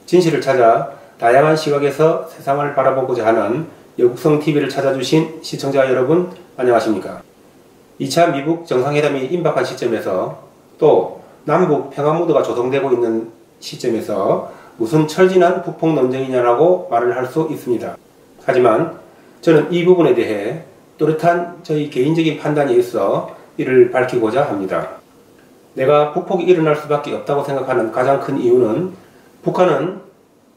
진실을 찾아 다양한 시각에서 세상을 바라보고자 하는 여국성TV를 찾아주신 시청자 여러분, 안녕하십니까? 2차 미북 정상회담이 임박한 시점에서 또 남북 평화 모드가 조성되고 있는 시점에서 무슨 철진한 북폭 논쟁이냐라고 말을 할 수 있습니다. 하지만 저는 이 부분에 대해 또렷한 저희 개인적인 판단이 있어 이를 밝히고자 합니다. 내가 북폭이 일어날 수밖에 없다고 생각하는 가장 큰 이유는 북한은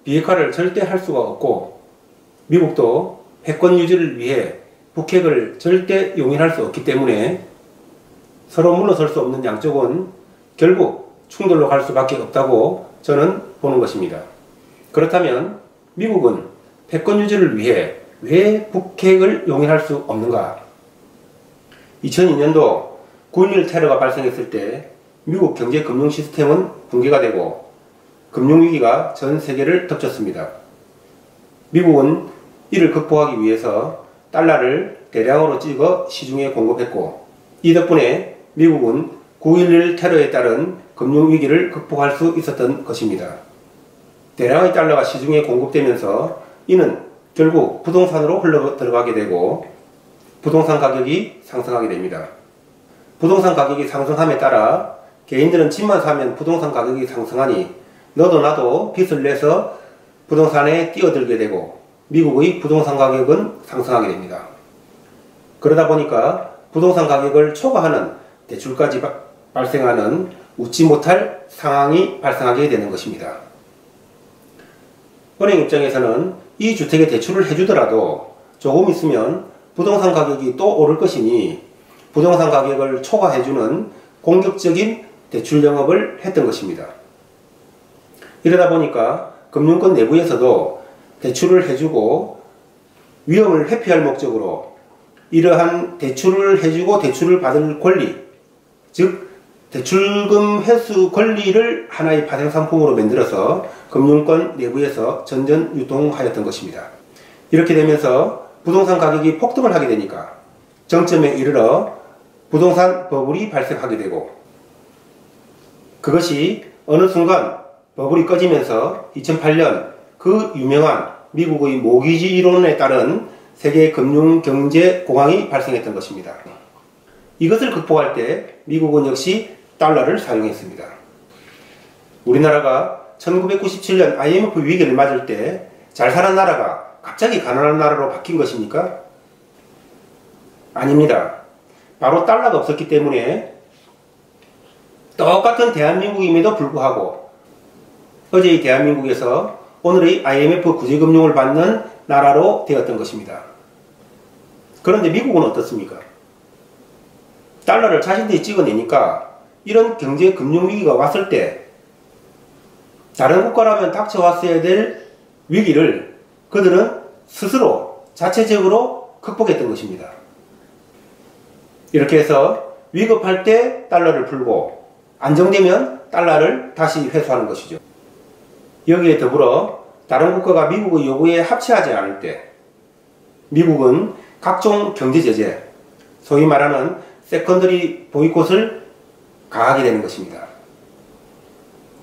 비핵화를 절대 할 수가 없고 미국도 패권 유지를 위해 북핵을 절대 용인할 수 없기 때문에 서로 물러설 수 없는 양쪽은 결국 충돌로 갈 수밖에 없다고 저는 보는 것입니다. 그렇다면 미국은 패권 유지를 위해 왜 북핵을 용인할 수 없는가? 2002년도 9.11 테러가 발생했을 때 미국 경제 금융 시스템은 붕괴가 되고 금융위기가 전 세계를 덮쳤습니다. 미국은 이를 극복하기 위해서 달러를 대량으로 찍어 시중에 공급했고, 이 덕분에 미국은 9.11 테러에 따른 금융위기를 극복할 수 있었던 것입니다. 대량의 달러가 시중에 공급되면서 이는 결국 부동산으로 흘러 들어가게 되고 부동산 가격이 상승하게 됩니다. 부동산 가격이 상승함에 따라 개인들은 집만 사면 부동산 가격이 상승하니 너도 나도 빚을 내서 부동산에 뛰어들게 되고 미국의 부동산 가격은 상승하게 됩니다. 그러다 보니까 부동산 가격을 초과하는 대출까지 발생하는 웃지 못할 상황이 발생하게 되는 것입니다. 은행 입장에서는 이 주택에 대출을 해주더라도 조금 있으면 부동산 가격이 또 오를 것이니 부동산 가격을 초과해주는 공격적인 대출 영업을 했던 것입니다. 이러다 보니까 금융권 내부에서도 대출을 해주고 위험을 회피할 목적으로 이러한 대출을 해주고 대출을 받을 권리, 즉 대출금 회수 권리를 하나의 파생상품으로 만들어서 금융권 내부에서 전전 유통하였던 것입니다. 이렇게 되면서 부동산 가격이 폭등을 하게 되니까 정점에 이르러 부동산 버블이 발생하게 되고, 그것이 어느 순간 버블이 꺼지면서 2008년 그 유명한 미국의 모기지 이론에 따른 세계 금융 경제 공황이 발생했던 것입니다. 이것을 극복할 때 미국은 역시 달러를 사용했습니다. 우리나라가 1997년 IMF 위기를 맞을 때 잘 사는 나라가 갑자기 가난한 나라로 바뀐 것입니까? 아닙니다. 바로 달러가 없었기 때문에 똑같은 대한민국임에도 불구하고 어제의 대한민국에서 오늘의 IMF 구제금융을 받는 나라로 되었던 것입니다. 그런데 미국은 어떻습니까? 달러를 자신들이 찍어내니까 이런 경제 금융위기가 왔을 때 다른 국가라면 닥쳐왔어야 될 위기를 그들은 스스로 자체적으로 극복했던 것입니다. 이렇게 해서 위급할 때 달러를 풀고 안정되면 달러를 다시 회수하는 것이죠. 여기에 더불어 다른 국가가 미국의 요구에 합치하지 않을 때 미국은 각종 경제 제재, 소위 말하는 세컨더리 보이콧을 가하게 되는 것입니다.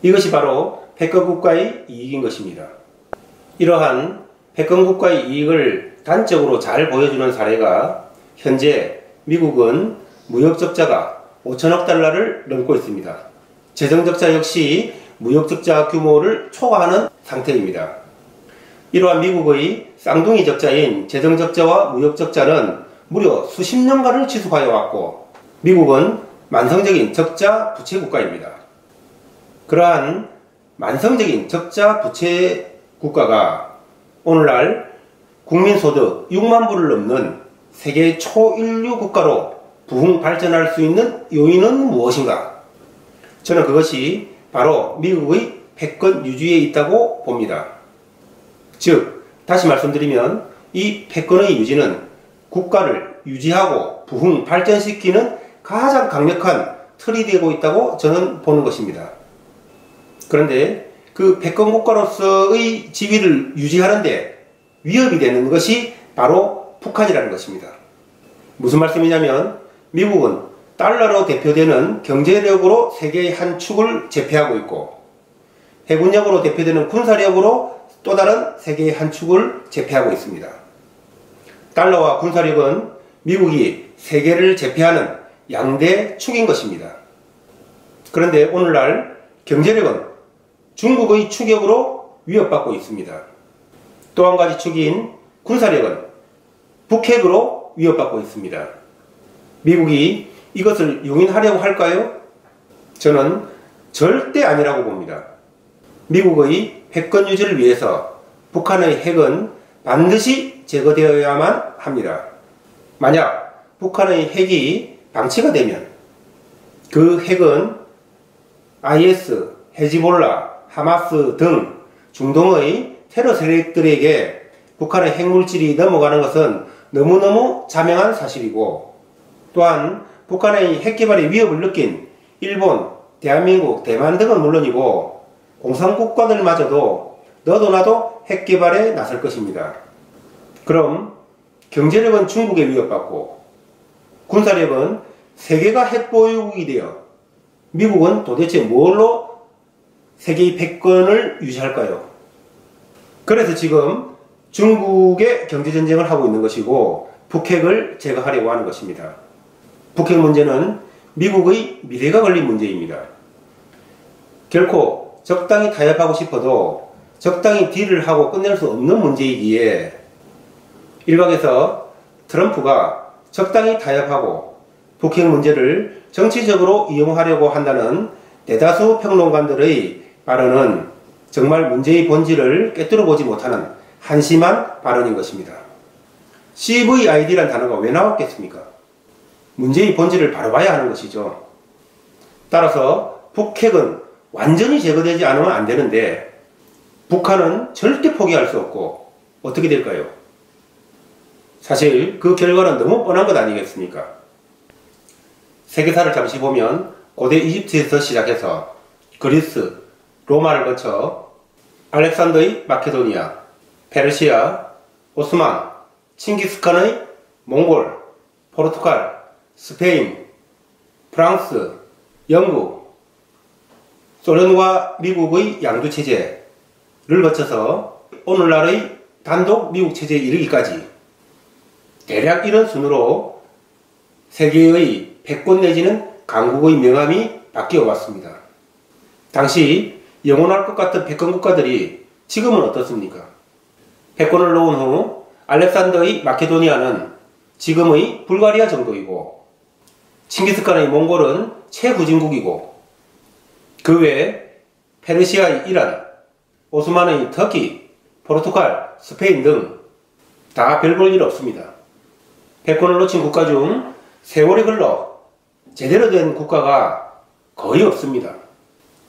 이것이 바로 패권 국가의 이익인 것입니다. 이러한 패권 국가의 이익을 단적으로 잘 보여주는 사례가 현재 미국은 무역적자가 5천억 달러를 넘고 있습니다. 재정적자 역시 무역적자 규모를 초과하는 상태입니다. 이러한 미국의 쌍둥이 적자인 재정적자와 무역적자는 무려 수십 년간을 지속하여 왔고 미국은 만성적인 적자 부채 국가입니다. 그러한 만성적인 적자 부채 국가가 오늘날 국민소득 6만 불을 넘는 세계 초인류 국가로 부흥 발전할 수 있는 요인은 무엇인가? 저는 그것이 바로 미국의 패권 유지에 있다고 봅니다. 즉, 다시 말씀드리면 이 패권의 유지는 국가를 유지하고 부흥 발전시키는 가장 강력한 틀이 되고 있다고 저는 보는 것입니다. 그런데 그 패권 국가로서의 지위를 유지하는데 위협이 되는 것이 바로 북한이라는 것입니다. 무슨 말씀이냐면 미국은 달러로 대표되는 경제력으로 세계의 한 축을 제패하고 있고 해군력으로 대표되는 군사력으로 또 다른 세계의 한 축을 제패하고 있습니다. 달러와 군사력은 미국이 세계를 제패하는 양대 축인 것입니다. 그런데 오늘날 경제력은 중국의 추격으로 위협받고 있습니다. 또 한 가지 축인 군사력은 북핵으로 위협받고 있습니다. 미국이 이것을 용인하려고 할까요? 저는 절대 아니라고 봅니다. 미국의 패권 유지를 위해서 북한의 핵은 반드시 제거되어야만 합니다. 만약 북한의 핵이 방치가 되면 그 핵은 IS, 헤즈볼라, 하마스 등 중동의 테러 세력들에게 북한의 핵물질이 넘어가는 것은 너무너무 자명한 사실이고, 또한 북한의 핵개발의 위협을 느낀 일본, 대한민국, 대만 등은 물론이고 공산국가들마저도 너도 나도 핵개발에 나설 것입니다. 그럼 경제력은 중국에 위협받고 군사력은 세계가 핵보유국이 되어 미국은 도대체 뭘로 세계의 패권을 유지할까요? 그래서 지금 중국의 경제전쟁을 하고 있는 것이고 북핵을 제거하려고 하는 것입니다. 북핵 문제는 미국의 미래가 걸린 문제입니다. 결코 적당히 타협하고 싶어도 적당히 딜을 하고 끝낼 수 없는 문제이기에 일각에서 트럼프가 적당히 타협하고 북핵 문제를 정치적으로 이용하려고 한다는 대다수 평론가들의 발언은 정말 문제의 본질을 꿰뚫어 보지 못하는 한심한 발언인 것입니다. CVID란 단어가 왜 나왔겠습니까? 문제의 본질을 바로 봐야 하는 것이죠. 따라서 북핵은 완전히 제거되지 않으면 안 되는데 북한은 절대 포기할 수 없고 어떻게 될까요? 사실 그 결과는 너무 뻔한 것 아니겠습니까? 세계사를 잠시 보면 고대 이집트에서 시작해서 그리스, 로마를 거쳐 알렉산더의 마케도니아, 페르시아, 오스만, 칭기스칸의 몽골, 포르투갈, 스페인, 프랑스, 영국, 소련과 미국의 양두체제를 거쳐서 오늘날의 단독 미국 체제에 이르기까지 대략 이런 순으로 세계의 패권 내지는 강국의 명암이 바뀌어 왔습니다. 당시 영원할 것 같은 패권 국가들이 지금은 어떻습니까? 패권을 놓은 후 알렉산더의 마케도니아는 지금의 불가리아 정도이고 칭기스칸의 몽골은 최후진국이고 그 외 페르시아의 이란, 오스만의 터키, 포르투갈, 스페인 등 다 별 볼 일 없습니다. 패권을 놓친 국가 중 세월이 흘러 제대로 된 국가가 거의 없습니다.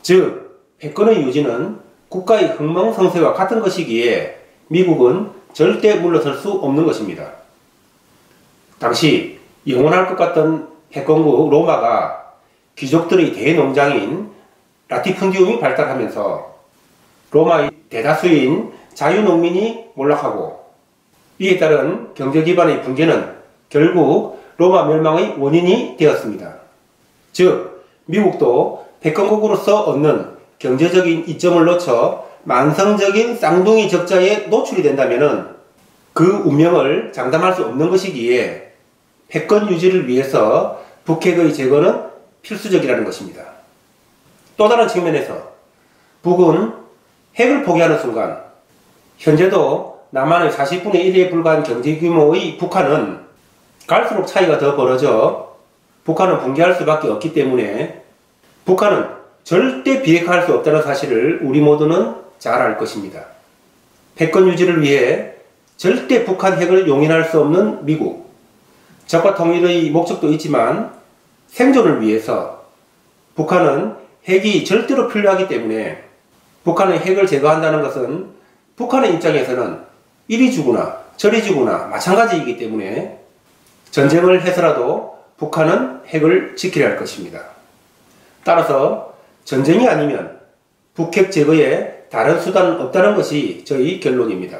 즉 패권의 유지는 국가의 흥망성쇠와 같은 것이기에 미국은 절대 물러설 수 없는 것입니다. 당시 영원할 것 같던 패권국 로마가 귀족들의 대농장인 라티푼디움이 발달하면서 로마의 대다수인 자유농민이 몰락하고 이에 따른 경제기반의 붕괴는 결국 로마 멸망의 원인이 되었습니다. 즉 미국도 패권국으로서 얻는 경제적인 이점을 놓쳐 만성적인 쌍둥이 적자에 노출이 된다면 그 운명을 장담할 수 없는 것이기에 패권 유지를 위해서 북핵의 제거는 필수적이라는 것입니다. 또 다른 측면에서 북은 핵을 포기하는 순간 현재도 남한의 40분의 1에 불과한 경제규모의 북한은 갈수록 차이가 더 벌어져 북한은 붕괴할 수밖에 없기 때문에 북한은 절대 비핵화할 수 없다는 사실을 우리 모두는 잘 알 것입니다. 패권 유지를 위해 절대 북한 핵을 용인할 수 없는 미국, 적과 통일의 목적도 있지만 생존을 위해서 북한은 핵이 절대로 필요하기 때문에 북한의 핵을 제거한다는 것은 북한의 입장에서는 이리 주거나 저리 주거나 마찬가지이기 때문에 전쟁을 해서라도 북한은 핵을 지켜야 할 것입니다. 따라서 전쟁이 아니면 북핵 제거에 다른 수단은 없다는 것이 저희 결론입니다.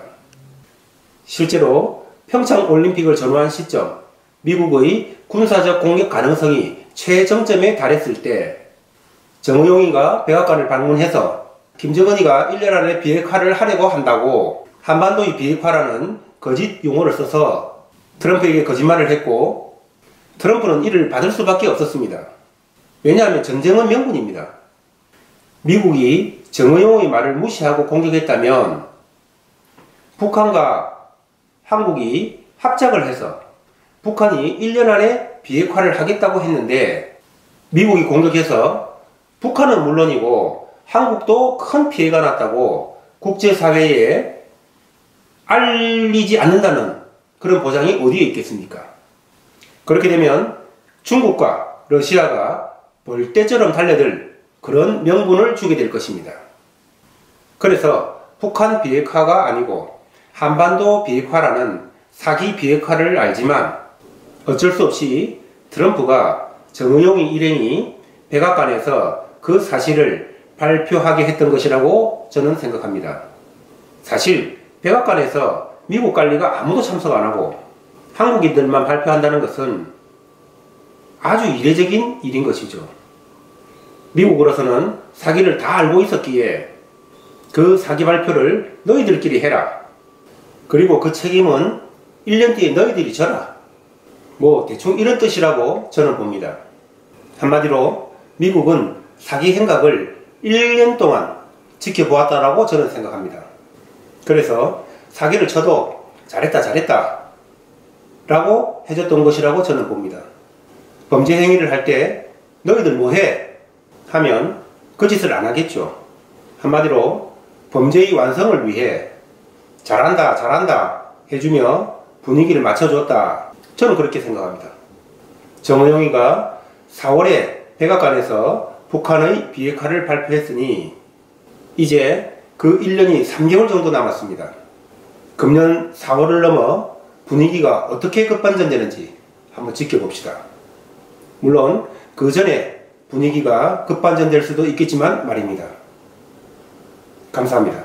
실제로 평창올림픽을 전후한 시점 미국의 군사적 공격 가능성이 최정점에 달했을 때 정의용이가 백악관을 방문해서 김정은이가 1년 안에 비핵화를 하려고 한다고 한반도의 비핵화라는 거짓 용어를 써서 트럼프에게 거짓말을 했고, 트럼프는 이를 받을 수밖에 없었습니다. 왜냐하면 전쟁은 명분입니다. 미국이 정의용의 말을 무시하고 공격했다면 북한과 한국이 합작을 해서 북한이 1년 안에 비핵화를 하겠다고 했는데, 미국이 공격해서 북한은 물론이고 한국도 큰 피해가 났다고 국제사회에 알리지 않는다는 그런 보장이 어디에 있겠습니까? 그렇게 되면 중국과 러시아가 벌떼처럼 달려들 그런 명분을 주게 될 것입니다. 그래서 북한 비핵화가 아니고 한반도 비핵화라는 사기 비핵화를 알지만 어쩔 수 없이 트럼프가 정의용의 일행이 백악관에서 그 사실을 발표하게 했던 것이라고 저는 생각합니다. 사실 백악관에서 미국 관리가 아무도 참석 안 하고 한국인들만 발표한다는 것은 아주 이례적인 일인 것이죠. 미국으로서는 사기를 다 알고 있었기에 그 사기 발표를 너희들끼리 해라. 그리고 그 책임은 1년 뒤에 너희들이 져라. 뭐 대충 이런 뜻이라고 저는 봅니다. 한마디로 미국은 사기 행각을 1년 동안 지켜보았다라고 저는 생각합니다. 그래서 사기를 쳐도 잘했다 라고 해줬던 것이라고 저는 봅니다. 범죄 행위를 할 때 너희들 뭐해? 하면 그 짓을 안 하겠죠. 한마디로 범죄의 완성을 위해 잘한다 해주며 분위기를 맞춰줬다. 저는 그렇게 생각합니다. 정의용이가 4월에 백악관에서 북한의 비핵화를 발표했으니 이제 그 1년이 3개월 정도 남았습니다. 금년 4월을 넘어 분위기가 어떻게 급반전되는지 한번 지켜봅시다. 물론 그 전에 분위기가 급반전될 수도 있겠지만 말입니다. 감사합니다.